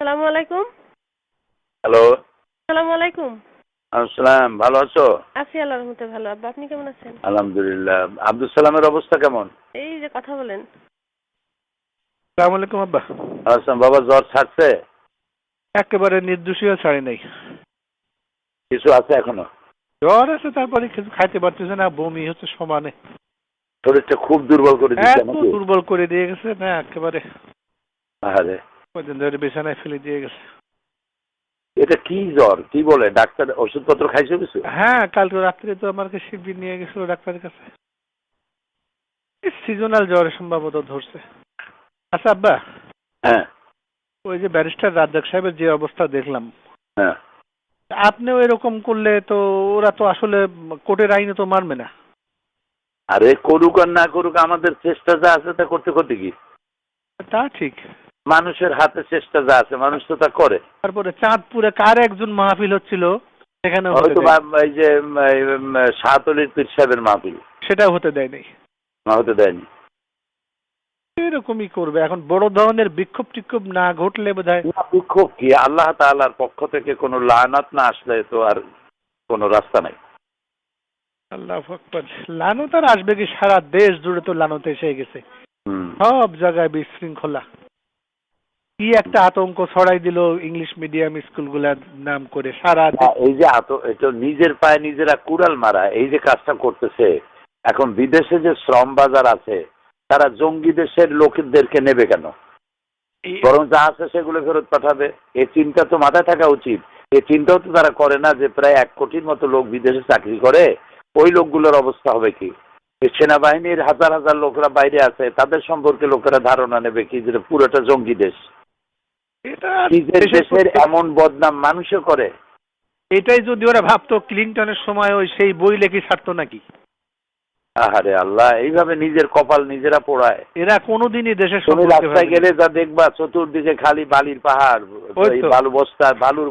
সালামু আলাইকুম। হ্যালো। সালামু আলাইকুম। আসসালাম, ভালো আছো? আছি আল্লাহর রহমতে ভালো। আব্বা আপনি কেমন আছেন? আলহামদুলিল্লাহ। আব্দুল সালামের অবস্থা কেমন? এই যে কথা বলেন। সালাম আলাইকুম আব্বা। আসসালাম। বাবা জ্বর ছাড়ছে? একেবারে নির্দোষীয় ছাড়ি নাই। কিছু আছে এখনো? জ্বর আছে, তারপরে কিছু খাইতে পারতেছে না, বমি হচ্ছে সমানে। শরীরটা খুব দুর্বল করে দিচ্ছে এত নাকি? দুর্বল করে দিয়ে গেছে না একেবারে। আরে কদিন ধরে বিছানায় ফেলে দিয়ে গেছে। এটা কি জ্বর? কি বলে ডাক্তার? ওষুধপত্র খাইছো কিছু? হ্যাঁ, কালকে রাত্রে তো আমাকে শিবির নিয়ে গেছিল ডাক্তারের কাছে। সিজনাল জ্বর সম্ভবত ধরছে। আচ্ছা আব্বা, হ্যাঁ ওই যে ব্যারিস্টার রাজ্জাক সাহেবের যে অবস্থা দেখলাম, হ্যাঁ। আপনিও এরকম করলে তো ওরা তো আসলে কোর্টের আইনে তো মানবে না। আরে করুক আর না করুক, আমাদের চেষ্টা যা আছে তা করতে করতে কি? তা ঠিক। মানুষের হাতে চেষ্টা যা আছে মানুষ তো তা করে। তারপরে চাঁদপুরে কার একজন মাহফিল হচ্ছিল, সেখানে হয়তো এই যে শাহতলির পীর সাহেবের মাহফিল, সেটাও হতে দেয় নাই। না হতে দেয়নি। এরকমই করবে এখন, বড় ধরনের বিক্ষোভ টিক্ষোভ না ঘটলে বোধহয়। বিক্ষোভ কি? আল্লাহ তাআলার পক্ষ থেকে কোনো লানাত না আসলে তো আর কোনো রাস্তা নাই। আল্লাহু আকবার। লানত আর আসবে কি? সারা দেশ জুড়ে তো লানত এসে গেছে। হুম। সব জায়গায় বিশৃঙ্খলা। কি একটা আতঙ্ক ছড়াই দিল ইংলিশ মিডিয়াম স্কুলগুলার নাম করে সারা এই যে এটা নিজের পায়ে নিজেরা কুড়াল মারা, এই যে কাজটা করতেছে, এখন বিদেশে যে শ্রম বাজার আছে তারা জঙ্গি দেশের লোকদেরকে নেবে কেন? বরং যা আছে সেগুলো ফেরত পাঠাবে। এই চিন্তা তো মাথায় থাকা উচিত। এই চিন্তাও তো তারা করে না যে প্রায় 1 কোটির মতো লোক বিদেশে চাকরি করে, ওই লোকগুলোর অবস্থা হবে কি? এই সেনাবাহিনীর হাজার হাজার লোকরা বাইরে আছে, তাদের সম্পর্কে লোকেরা ধারণা নেবে কি যে পুরোটা জঙ্গি দেশ। এটা নিজের দেশের এমন বদনাম মানুষে করে। এটাই যদি ওরা ভাবতো ক্লিনটনের সময় ওই সেই বই লেখি ছাড়তো নাকি? আহারে আল্লাহ, এইভাবে নিজের কপাল নিজেরা পোড়ায়। এরা কোনোদিনই দেশের তুমি রাস্তায় গেলে যা দেখবা চতুর্দিকে খালি বালির পাহাড়, বালুর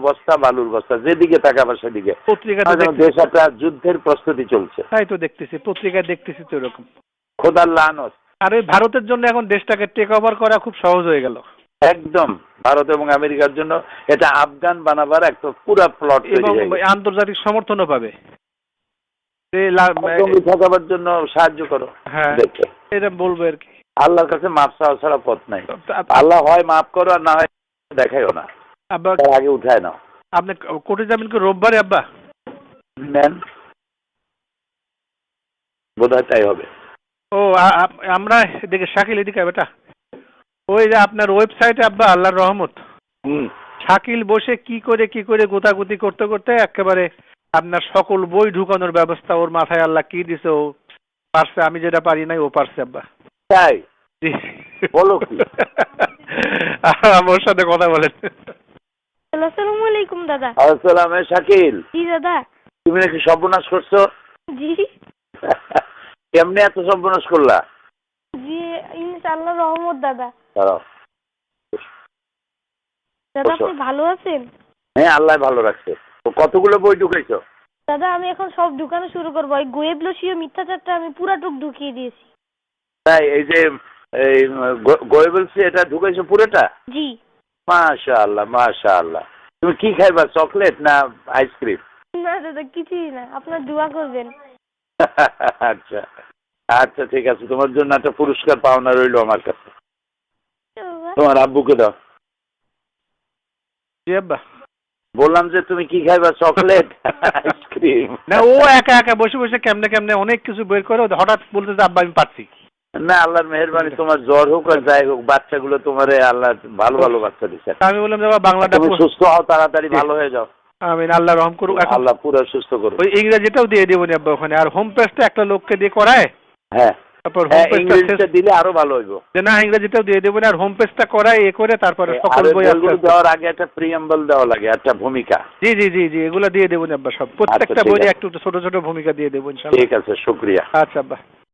বস্তা, যেদিকে তাকাবা সেদিকে। দেশ একটা যুদ্ধের প্রস্তুতি চলছে। তাই তো দেখতেছি, পত্রিকায় দেখতেছি তো এরকম। খোদার লানত। আর ওই ভারতের জন্য এখন দেশটাকে টেক ওভার করা খুব সহজ হয়ে গেল। একদম ভারত এবং আমেরিকার জন্য এটা আফগান বানাবার একটা পুরো প্লট এবং আন্তর্জাতিক সমর্থনও পাবে। ঠকাবার জন্য সাহায্য করো। হ্যাঁ, এটা বলবো আর কি। আল্লাহর কাছে মাপ চাওয়া ছাড়া পথ নাই। আল্লাহ হয় মাফ করো আর না হয় দেখাইও না। আব্বা আগে উঠায় নাও। আপনি কোর্টে যাবেন কি রোববারে আব্বা? নেন, বোধহয় তাই হবে। ও আমরা এদিকে শাকিল এদিকে বেটা, ওই যে আপনার ওয়েবসাইটে আব্বা আল্লাহর রহমত, শাকিল বসে কি করে গোতাগুতি করতে করতে একেবারে আপনার সকল বই ঢুকানোর ব্যবস্থা ওর মাথায় আল্লাহ কি দিছে, ও পারছে। আমি যেটা পারি নাই ও পারছে আব্বা। তাই বলো কি? ওর সাথে কথা বলেন। আসসালামু আলাইকুম দাদা। আসসালাম। শাকিল, জি দাদা। তুমি নাকি সর্বনাশ করছো? জি কেমনে এত সর্বনাশ করলা? জি ইনশাআল্লাহ রহমত দাদা। দাঁড়াও। দাদা আপনি ভালো আছেন? হ্যাঁ, আল্লাহ ভালো রাখছে। কতগুলো বই ঢুকাইছো? দাদা আমি এখন সব ঢুকানো শুরু করবো। এই গোয়েবলসীয় মিথ্যাচারটা আমি পুরাটুক ঢুকিয়ে দিয়েছি। তাই? এই যে গোয়েবলসি এটা ঢুকাইছো পুরোটা? জি। মাশাআল্লাহ মাশাআল্লাহ। তুমি কি খাইবা, চকলেট না আইসক্রিম? না দাদা কিছুই না, আপনার দোয়া করবেন। আচ্ছা আচ্ছা, ঠিক আছে। তোমার জন্য একটা পুরস্কার পাওনা রইলো আমার কাছে। তোমার আব্বুকে দাও। জি আব্বা। বললাম যে তুমি কি খাইবা, চকলেট আইসক্রিম? না, ও একা একা বসে বসে কেমনে অনেক কিছু বের করে, হঠাৎ বলতে যে আব্বা আমি পারছি না। আল্লাহর মেহেরবানি, তোমার জ্বর হোক আর যাই হোক, বাচ্চাগুলো তোমারে আল্লাহ ভালো ভালো বাচ্চা দিচ্ছে। আমি বললাম বাবা বাংলাটা তুমি সুস্থ হও, তাড়াতাড়ি ভালো হয়ে যাও। আমিন, আল্লাহ রহম করুক। আল্লাহ পুরো সুস্থ করুক। ওই ইংরেজিটাও দিয়ে দেবো নি আব্বা ওখানে, আর হোম পেজটা একটা লোককে দিয়ে করায়। হ্যাঁ, তারপর ইংরেজিটা দিলে আরো ভালো হইব। না, ইংরেজিটাও দিয়ে দেবো না, আর হোম পেজটা করায় এ করে তারপরে সকল বই দেওয়ার আগে একটা প্রিয়াম্বল দেওয়া লাগে, একটা ভূমিকা। জি জি জি জি, এগুলো দিয়ে দেবো না আব্বা, সব প্রত্যেকটা বইয়ে একটু ছোট ছোট ভূমিকা দিয়ে দেবো ইনশাআল্লাহ। ঠিক আছে, শুকরিয়া। আচ্ছা আব্বা।